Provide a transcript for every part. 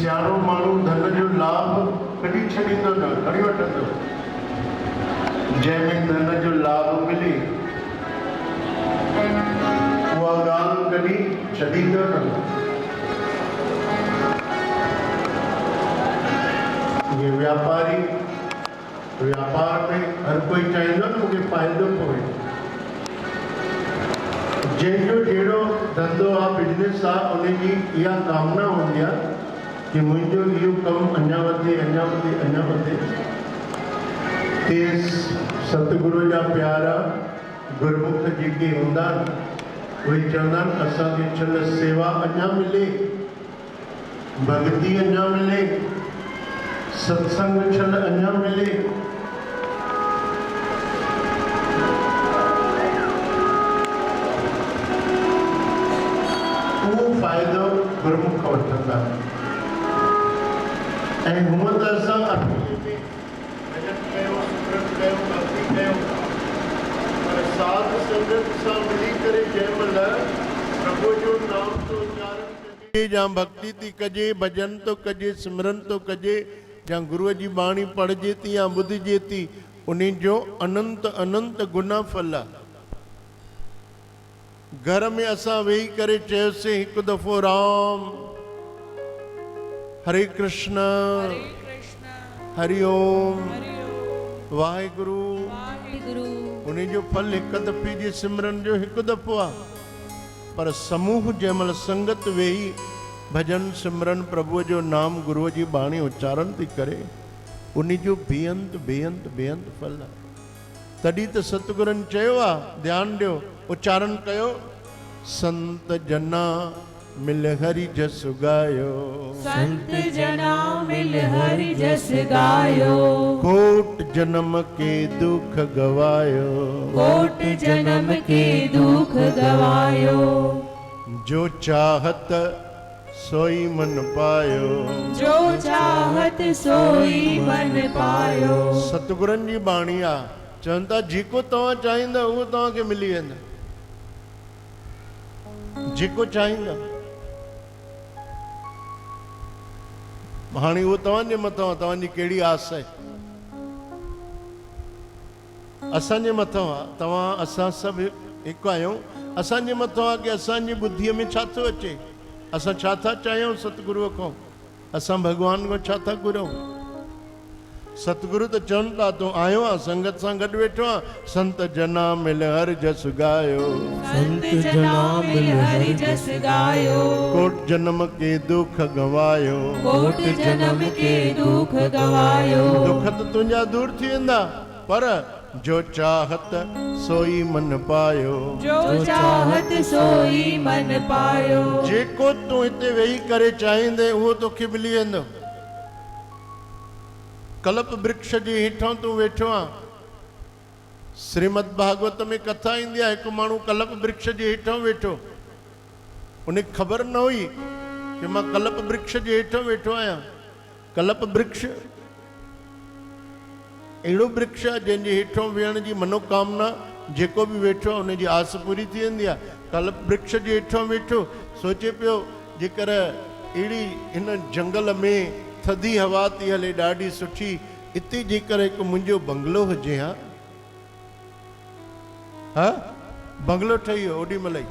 सियाणो माण्हू धन जो लाभ कॾहिं छॾींदो न, खणी वठंदो। जंहिंमें धन जो लाभ मिले उहा ॻाल्हि कॾहिं छॾींदो न। ये व्यापारी व्यापार में हर कोई चाहींदो न मूंखे फ़ाइदो पवे। जंहिंजो जहिड़ो धंधो आहे, बिजनेस आहे, उनजी इहा कामना हूंदी आहे कि मुंहिंजो इहो कमु अञा वधे, अञा वधे, अञा वधे। ते सतगुरु जा प्यारा गुरमुख जेके हूंदा आहिनि उहे चवंदा आहिनि असांखे छल सेवा अञा मिले, भक्ति अञा मिले, सत्संग छल अञा मिले। उहो फ़ाइदो गुरमुख वठंदा ऐं हूअं त असां अखिले में भॼन कयो, सिमरन कयो, भक्ति कयो, पर साध संगत सां मिली करे जंहिं महिल प्रभु जो नाम तो उच्चारण कजे या भक्ति थी कजे, भॼन तो कजे, सिमरन तो कजे या गुरुअ जी बाणी पढ़जे थी या ॿुधजे थी, उन जो अनंत अनंत गुना फल आहे। घर में असां वेही करे चयोसीं हिकु दफ़ो राम, हरे कृष्ण, हरि ओम, वाहेगुरु, उन जो फल हिकु दफ़े जे सिमरन जो हिकु दफ़ो आहे। पर समूह जंहिं महिल संगत वेही भजन सिमरन प्रभुअ जो नाम गुरुअ जी बाणी उच्चारण थी करे, उन जो बेअंत बेअंत बेअंत फल आहे। तॾहिं त सतगुरनि चयो आहे, ध्यानु ॾियो, उच्चारण कयो, संत जना मिल हरि जस गायो, संत जना मिल हरि जस गायो, कोट जन्म के दुख गवायो, कोट जन्म के दुख गवायो, जो चाहत सोई मन पायो, जो चाहत सोई मन पायो। सतगुरनि जी बाणी आहे, चवनि था जेको तव्हां चाहींदा उहो तव्हांखे मिली वेंदा, जेको चाहींदा। हाणे उहो तव्हांजे मथां आहे, तव्हांजी कहिड़ी आस आहे। असांजे मथां आहे, तव्हां असां सभु हिकु आहियूं। असांजे मथां आहे कि असांजी ॿुद्धीअ में छा थो अचे, असां छा था चाहियूं सतगुरुअ खां, असां भॻवान खां छा था घुरूं। सतगुरु त चवनि था तूं आयो आहे, संगत सां गॾु वेठो आहे, संत जना मिल हरि जस गायो, संत जना मिल हरि जस गायो, कोट जन्म के दुख गवायो, कोट जन्म के दुख गवायो। दुख त तुंहिंजा दूर थी वेंदा, पर जो चाहत सोई मन पायो, जो चाहत सोई मन पायो। जेको तूं हिते वेही करे चाहींदे उहो तोखे मिली वेंदो। कल्प वृक्ष जे हेठां तूं वेठो आहे, श्रीमद भागवत में कथा ईंदी आहे, हिकु माण्हू कल्प वृक्ष जे हेठां वेठो, उनखे ख़बर न हुई कि मां कल्प वृक्ष जे हेठां वेठो आहियां। कल्प वृक्ष अहिड़ो वृक्ष आहे जंहिंजे हेठां वेहण जी मनोकामना जेको बि वेठो आहे उनजी आस पूरी थी वेंदी आहे। कल्प वृक्ष जे हेठां वेठो सोचे पियो जेकर अहिड़ी हिन जंगल में थधी हवा थी हले ॾाढी सुठी, हिते जेकर हिकु मुंहिंजो बंगलो हुजे, हा बंगलो ठही वियो, ओॾी महिल ई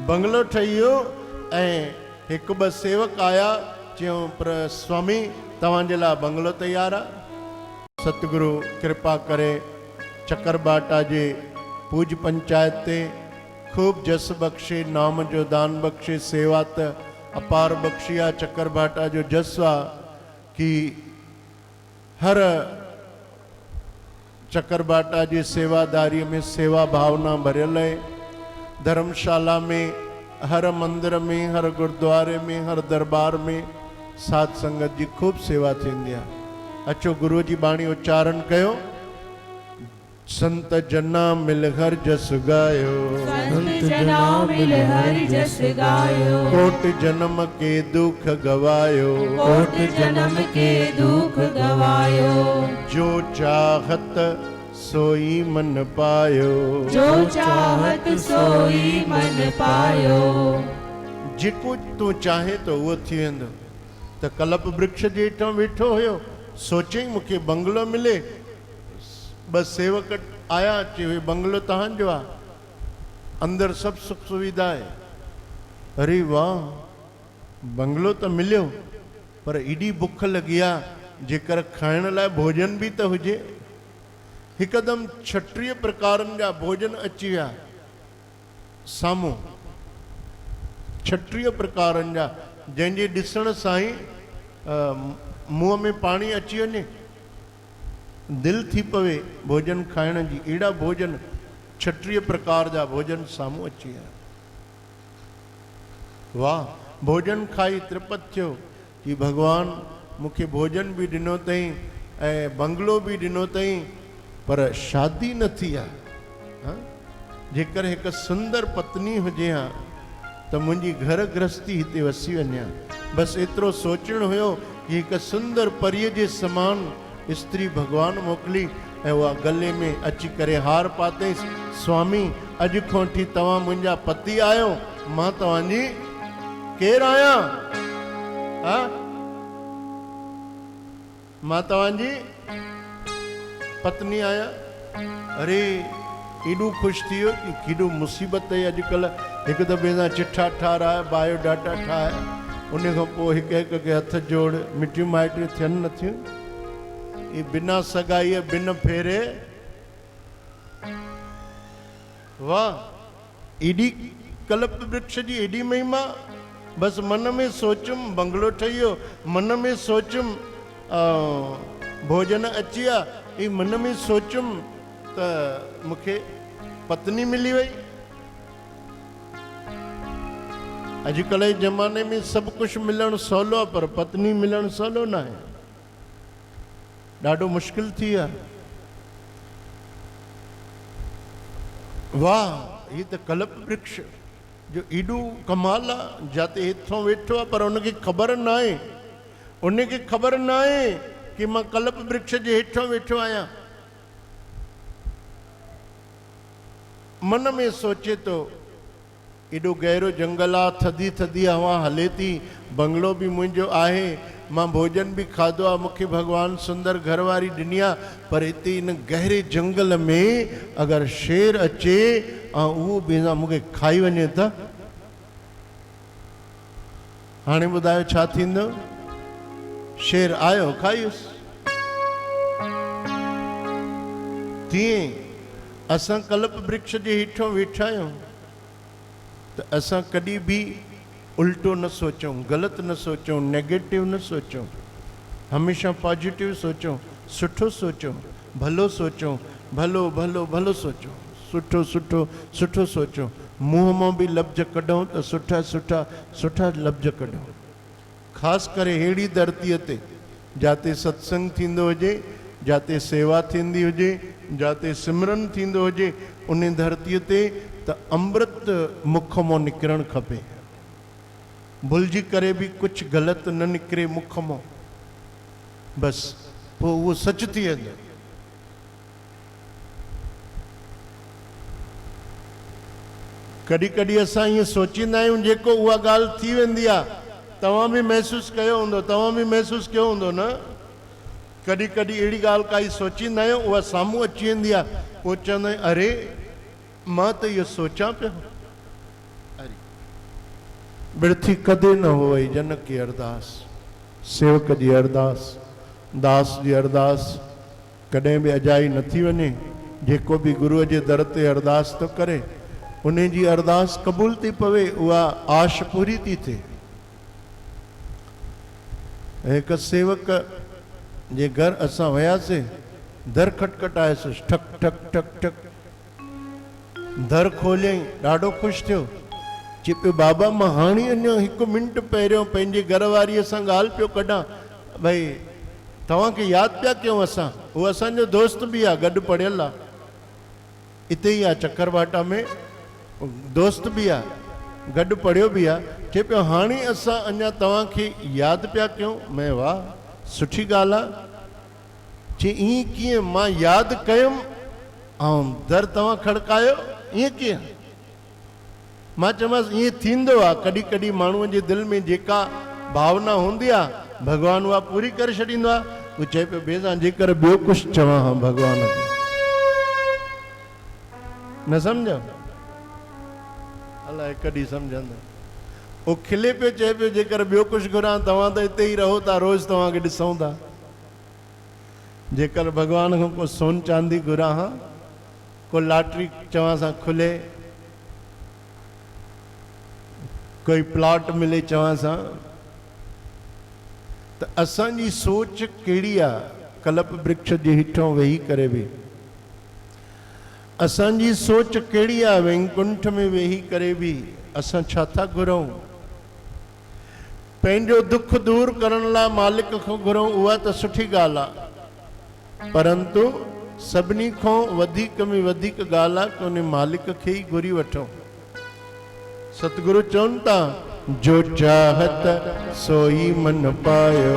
बंगलो ठही वियो ऐं हिकु ॿ सेवक आया, चयूं पर स्वामी तव्हांजे लाइ बंगलो तयारु आहे। सतगुरु कृपा करे चकरबाटा जे पूज पंचायत ते खूब जस बख्शे, नाम जो दान बख्शे, सेवा त अपार बख्शी आहे। चकरबाटा जो जस आहे कि हर चकरबाटा जी सेवादारी में सेवा भावना भरियल है। धर्मशाला में, हर मंदिर में, हर गुरुद्वारे में, हर दरबार में साध संगत जी खूब सेवा थींदी आहे। अचो गुरु जी बाणी उच्चारण कयो, संत जना मिल हर जस गायो, संत जना मिल हरि जस गायो, कोट जन्म के दुख गवायो, कोट जन्म के दुख गवायो, जो चाहत सोई मन पायो, जो चाहत सोई मन पायो। जेको तू चाहे तो वो थी वेंदो। त कल्प वृक्ष जे हेठां वेठो हुयो, सोचई मूंखे बंगलो मिले। ॿ सेवक आया, चयो बंगलो तव्हांजो आहे, अंदरि सभु सुख सुविधा आहे। अरे वाह, बंगलो त मिलियो, पर एॾी बुख लॻी आहे, जेकर खाइण लाइ भोजन बि त हुजे। हिकदमि 36 प्रकारनि जा भोजन अची विया साम्हूं, 36 प्रकारनि जा, जंहिंजे ॾिसण सां ई मुंहं में पाणी अची वञे, दिलि थी पवे भोजन खाइण जी। अहिड़ा भोजन 36 प्रकार जा भोजन साम्हूं अची विया। वाह, भोजन खाई तृप्त थियो कि भगवान मूंखे भोजन बि ॾिनो अथई ऐं बंगलो बि ॾिनो अथई, पर शादी न थी आहे। जेकर हिकु सुंदर पत्नी हुजे हा त मुंहिंजी घर गृहस्थी हिते वसी वञे। बसि एतिरो सोचणु हुयो कि हिकु सुंदर परीअ जे समान स्त्री भगवान मोकिली ऐं उहा गले में अची करे हार पातईंसि। स्वामी, अॼु खां वठी तव्हां मुंहिंजा पति आहियो, मां तव्हांजी केरु आहियां? मां तव्हांजी पत्नी आहियां। अरे एॾो ख़ुशि थी वियो कि केॾो मुसीबत आहे अॼुकल्ह। हिकु दफ़े सां चिठा ठाराए, बायोडाटा ठाहे, उन खां पोइ हिकु हिकु खे हथ जोड़, मिटियूं माइटियूं थियनि नथियूं। ये बिना सगाई बिन फेरे। वाह, एडी कल्प वृक्ष जी एडी महिमा। बस मन में सोचुम बंगलो ठहियो, मन में सोचुम भोजन अची विया, ई मन में सोचुम त मूंखे पत्नी मिली वई। अॼुकल्ह जे ज़माने में सभु कुझु मिलणु सवलो आहे, पर पत्नी मिलणु सवलो न आहे, ॾाढो मुश्किल थी आहे। वाह, ही त कल्प वृक्ष जो एॾो कमाल आहे, जाते हिथों वेठो आहे, पर उनखे ख़बर न आहे, उनखे ख़बर न आहे कि मां कल्प वृक्ष जे हेठों वेठो आहियां। मन में सोचे तो एॾो गहरो जंगल आहे, थधी थधी हवा हले थी, बंगलो बि मुंहिंजो आहे, मां भोजन बि खाधो आहे, मूंखे भगवान सुंदर घरवारी ॾिनी आहे, पर हिते इन गहरे जंगल में अगरि शेर अचे ऐं उहो बि मूंखे खाई वञे त हाणे ॿुधायो छा थींदो? शेर आयो, खाईयुसि। तीअं असां कल्प वृक्ष जे हेठों वेठा आहियूं त असां कॾहिं बि उल्टो न सोचूं, ग़लति न सोचूं, नेगेटिव न सोचूं, हमेशह पॉजिटिव सोचूं, सुठो सोचूं, भलो सोचूं, भलो भलो भलो सोचूं, सुठो सुठो सुठो सोचूं। मुंहं मां बि लफ़्ज़ कढूं त सुठा सुठा सुठा लफ़्ज़ कढूं। ख़ासि करे अहिड़ी धरतीअ ते जाते सत्संग थींदो हुजे, जाते सेवा थींदी हुजे, जाते सिमरन थींदो हुजे, उन धरतीअ ते त अमृत मुख मां निकिरणु खपे। भुलिजी करे बि कुझु ग़लति न निकिरे मुख मां, बसि पोइ उहो सच थी वेंदो। कॾहिं कॾहिं असां ईअं सोचींदा आहियूं जेको उहा ॻाल्हि थी वेंदी आहे। तव्हां बि महसूसु कयो हूंदो, तव्हां बि महसूसु कयो हूंदो न? कॾहिं कॾहिं अहिड़ी ॻाल्हि काई सोचींदा आहियूं, उहा साम्हूं अची वेंदी आहे, पोइ चवंदा आहियूं अरे मां त इहो सोचां पियो। अरे बिरथी कदे न होई जनक की अरदास, सेवक जी अरदास, दास जी अरदास कॾहिं बि अजाई न थी वञे। जेको बि गुरूअ जे दर ते अरदास थो करे, उन जी अरदास क़बूल थी पवे, उहा आश पूरी थी थिए। हिकु सेवक जे घर असां वियासीं, दर खटखटायसि, ठक ठक ठक ठक, दर खोलियईं, ॾाढो ख़ुशि थियो। चए पियो बाबा मां हाणे अञा 1 मिंट पहिरियों पंहिंजे घरवारीअ सां ॻाल्हि पियो कढां, भई तव्हांखे यादि पिया कयूं असां। उहो असांजो दोस्त बि आहे, गॾु पढ़ियल आहे, हिते ई आहे चकरभाटा में, दोस्त बि आहे, गॾु पढ़ियो बि आहे। चए पियो हाणे असां अञा तव्हांखे यादि पिया कयूं। मैं वाह सुठी ॻाल्हि आहे। चए ईअं कीअं? मां यादि कयुमि ऐं दर तव्हां खड़कायो, ईअं कीअं? मां चयोमांसि ईअं थींदो आहे, कॾहिं कॾहिं माण्हूअ जे दिलि में जेका भावना हूंदी आहे भगवान उहा पूरी करे छॾींदो आहे। उहो चए पियो ॿिए सां जेकर ॿियो कुझु चवां हा भगवान खे, न सम्झो, अलाए कॾहिं सम्झंदा। उहो खिले पियो, चए पियो जेकर ॿियो कुझु घुरां तव्हां त हिते ई रहो था, रोज़ तव्हांखे ॾिसूं था। जेकर भगवान खां को सोन चांदी घुरां हा, को लॉटरी चवां सां खुले, कोई प्लॉट मिले चवां सां, त असांजी सोच कहिड़ी आहे? कल्प वृक्ष जे हेठां वेही करे बि असांजी सोच कहिड़ी आहे? वैकुंठ में वेही करे बि असां छा था घुरूं? पंहिंजो दुख दूर करण लाइ मालिक खां घुरूं, उहा त सुठी ॻाल्हि आहे, परंतु सभिनी खां वधीक में वधीक ॻाल्हि आहे कि उन मालिक खे ई घुरी वठूं। सतगुरु चवनि था, जो चाहत सोई मन पायो,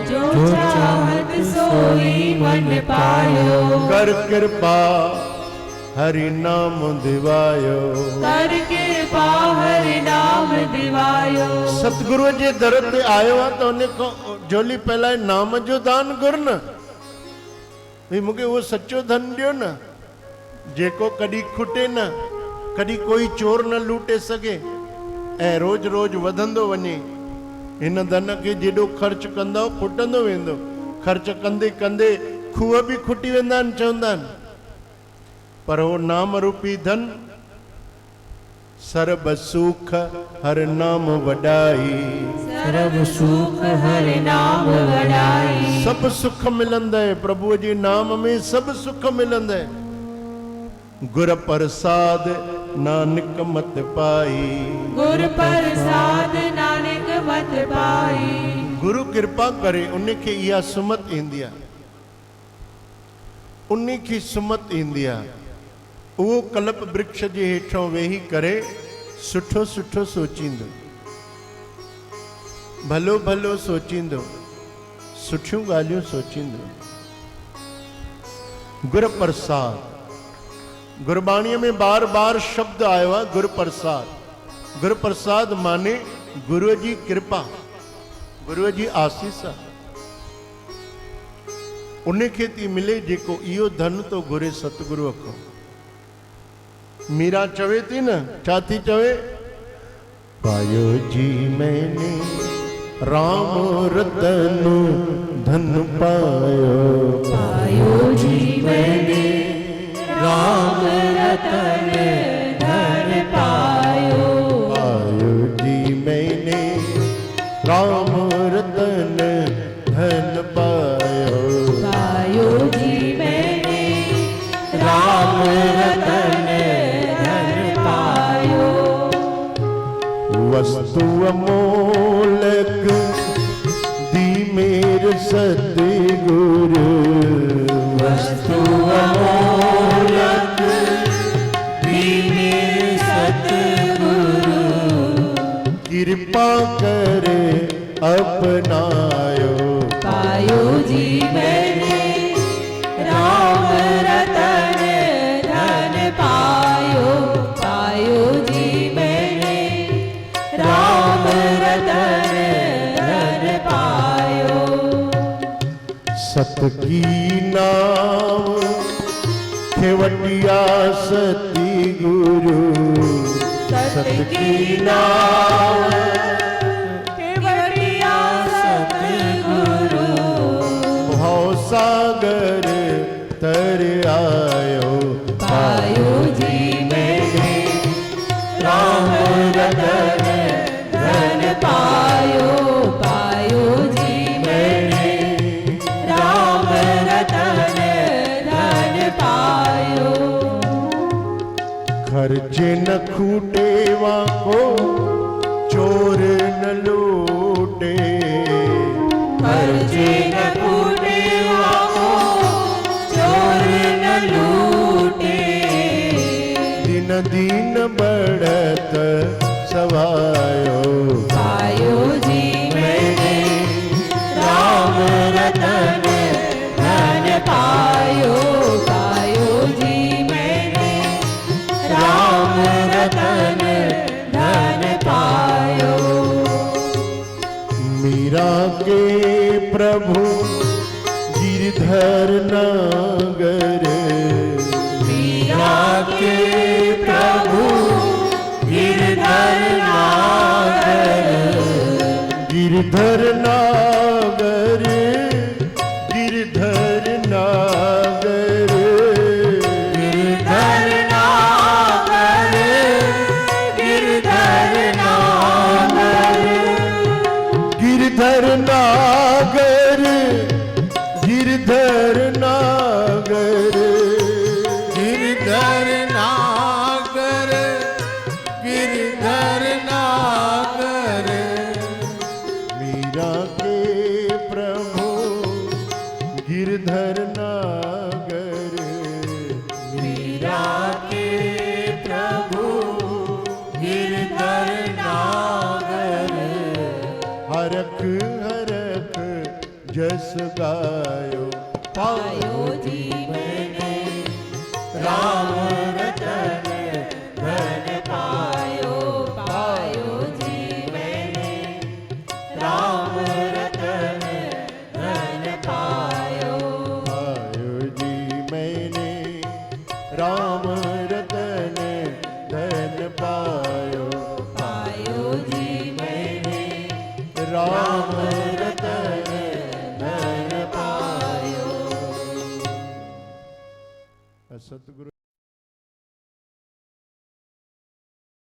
जो चाहत सोई मन पायो, कर कृपा हरि नाम दिवायो, कर कृपा हरि नाम दिवायो। सतगुरु जे दर ते आयो आहे त उन खां जोली पहला नाम जो दान घुर न, भई मूंखे उहो सचो धन ॾियो न, जेको कॾहिं खुटे न, कॾहिं कोई चोर न लूटे सघे ऐं रोज रोज वधंदो वञे। हिन धन खे जेॾो ख़र्च कंदो खुटंदो वेंदो, ख़र्च कंदे कंदे खूह बि खुटी वेंदा आहिनि चवंदा आहिनि, पर उहो नाम रूपी धन सर्ब सुख हर नाम वॾाई, सर्व सुख हरि नाम वॾाई। सब सुख मिलंदे प्रभु जे नाम में, सब सुख मिलंदे। गुर प्रसाद नानक मत पाई, गुर प्रसाद नानक मत पाई। गुरु कृपा करे उनखे इहा सुमत ईंदी आहे, उनखे सुमत ईंदी आहे। उहो कल्प वृक्ष जे हेठां वेही करे सुठो सुठो सोचींदो, भलो भलो सोचींदो, सुठियूं ॻाल्हियूं सोचींदो। गुर प्रसाद, गुरबाणीअ में बार बार शब्द आयो आहे गुर प्रसाद। गुर प्रसाद माने गुरुअ जी कृपा, गुरुअ जी आसीस आहे। उनखे थी मिले जेको इहो धन तो घुरे सतगुरुअ खां। मीरा चवे थी न, छा थी चवे? पायो जी मैंने राम रतन धन पायो, पायो जी मैंने राम रतन धन पायो, पायो जी मैंने राम रतन धन पायो, पायो जी मैंने राम रतन धन पायो। वस्तु अमोलक दी मेर सतगुरु, वस्तु अमोलक दी मेर सतगुरु, कृपा करे अपनायो, पायो जी मैंने राम रतन धन पायो, पायो जी मैंने राम रतन धन पायो। सत की नाम खेवटिया सती गुरु, सत की नाम केवड़िया सतगुरु, भव सागर तर आयो, पायो जी मैंने राम रतन धन पायो, पायो जी मैंने राम रतन धन पायो। खर्चे न खूटे वाको चोर न लूटे, खर्चे न फूटे वाको चोर न लूटे, दिन दिन बढ़त सवायो, पायो जी मैंने राम रतन धन पायो, पायो जी मैंने राम रतन मीरा के प्रभु गिरधर नागर, मीरा के प्रभु गिरधर नागर, गिरधर नागर, गिरधर नागर, गिरधर नागर, गिरधर नागर, गिरधर नागर, गिरधर नागर, गिरधर नागर, गिरधर नागर, मीरा के प्रभु गिरधर नागर, मीरा के प्रभु गिरधर नागर, हरख हरख जस गायो पायो जी मैंने राम रतन धन पायो, पायो जी मैंने राम रतन धन पायो, पायो जी मैंने राम रतन धन पायो, पायो जी मैंने राम रतन धन पायो। सतगुरु